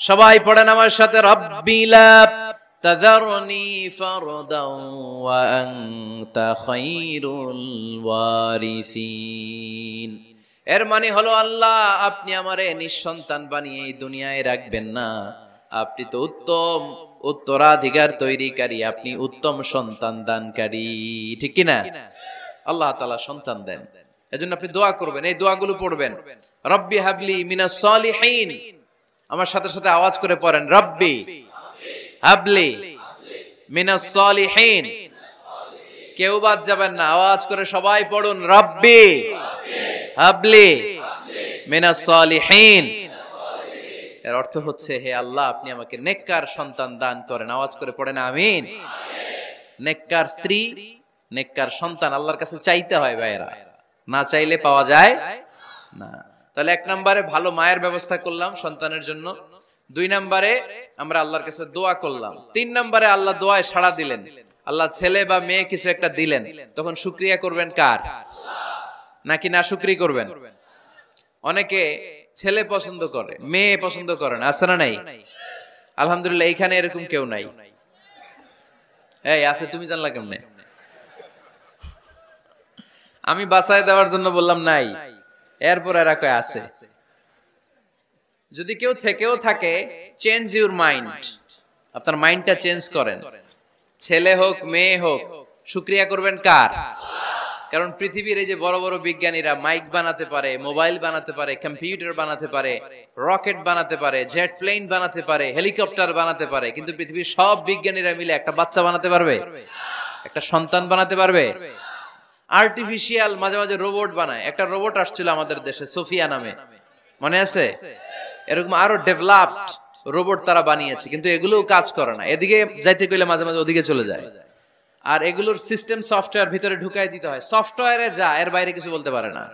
সবাই পড়েন আমার সাথে, রব্বি লা তাযারনি ফারদান ওয়া আনতা খায়রুল ওয়ারিসিন। এর মানে হলো আল্লাহ আপনি আমারে নিঃসন্তান বানিয়ে এই দুনিয়ায় রাখবেন না, আপনি তো উত্তম উত্তরাধিকার তৈরিকারী, আপনি উত্তম সন্তান দানকারী, ঠিক কি না? আল্লাহ তাআলা সন্তান দেন, এজন্য আপনি দোয়া করবেন, এই দোয়াগুলো পড়বেন। রব্বি হাবলি মিনাস সালিহিন, আমার সাথে সাথে আওয়াজ করে পড়েন, রব্বি হাবলি মিনাস সালিহিন। কেউ বাদ যাবেন না, আওয়াজ করে সবাই পড়ুন, রব্বি হাবলি মিনাস সালিহিন। এর অর্থ হচ্ছে, হে আল্লাহ আপনি আমাকে নেককার সন্তান দান করেন। আওয়াজ করে পড়েন আমিন। নেককার স্ত্রী, নেককার সন্তান আল্লাহর কাছে চাইতে হয় ভাইরা, না চাইলে পাওয়া যায় না। তাহলে 1 নম্বরে ভালো মায়ের ব্যবস্থা করলাম সন্তানের জন্য, 2 নম্বরে আমরা আল্লাহর কাছে দোয়া করলাম, 3 নম্বরে আল্লাহ দোয়ায় সাড়া দিলেন, আল্লাহ ছেলে বা মেয়ে কিছু একটা দিলেন, তখন শুকরিয়া করবেন কার? নাকি না শুকরিয়া করবেন? অনেকে ছেলে পছন্দ করে, মেয়ে পছন্দ করেন, আছে না নাই? আলহামদুলিল্লাহ এখানে এরকম কেউ নাই। এই আছে, তুমি জানলা কেমনে? আমি বাঁচায় দেওয়ার জন্য বললাম নাই, এরপর এরা কয় আছে। যদি কেউ থেকেও থাকে, চেঞ্জ ইউর মাইন্ড, আপনার মাইন্ডটা চেঞ্জ করেন। ছেলে হোক মেয়ে হোক, শুকরিয়া করবেন কার? কারণ পৃথিবীর এই যে বড় বড় বিজ্ঞানীরা মাইক বানাতে পারে, মোবাইল বানাতে পারে, কম্পিউটার বানাতে পারে, রকেট বানাতে পারে, জেট প্লেন বানাতে পারে, হেলিকপ্টার বানাতে পারে, কিন্তু পৃথিবীর সব বিজ্ঞানীরা মিলে একটা বাচ্চা বানাতে পারবে? একটা সন্তান বানাতে পারবে? আর্টিফিশিয়াল মাঝে মাঝে রোবট বানায়। একটা রোবট আসছিল আমাদের দেশে, সোফিয়া নামে, মনে আছে? এরকম আরো ডেভেলপড রোবট তারা বানিয়েছে, কিন্তু এগুলোও কাজ করে না। এদিকে যাইতে কইলে মাঝে মাঝে ওদিকে চলে যায়। আর এগুলোর সিস্টেম সফটওয়্যার ভিতরে ঢুকাই দিতে হয়, সফটওয়্যারে যা, এর বাইরে কিছু বলতে পারে না।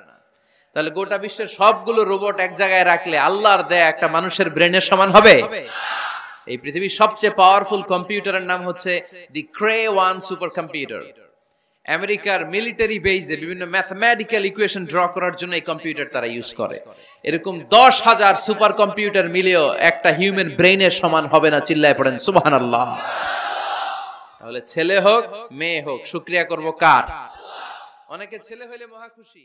তাহলে গোটা বিশ্বের সবগুলো রোবট এক জায়গায় রাখলে আল্লাহর দেয়া একটা মানুষের ব্রেনের সমান হবে? এই পৃথিবীর সবচেয়ে পাওয়ারফুল কম্পিউটারের নাম হচ্ছে দি ক্রে 1 সুপার কম্পিউটার। আমেরিকার মিলিটারি বেজে বিভিন্ন ম্যাথমেটিক্যাল ইকুয়েশন ড্র করার জন্য এই কম্পিউটার তারা ইউজ করে। এরকম 10,000 সুপার কম্পিউটার মিলেও একটা হিউম্যান ব্রেইনের সমান হবে না। চিল্লায় পড়েন সুবহানাল্লাহ। তাহলে ছেলে হোক মেয়ে হোক, শুকরিয়া করব কার? অনেকে ছেলে হইলে মহা খুশি।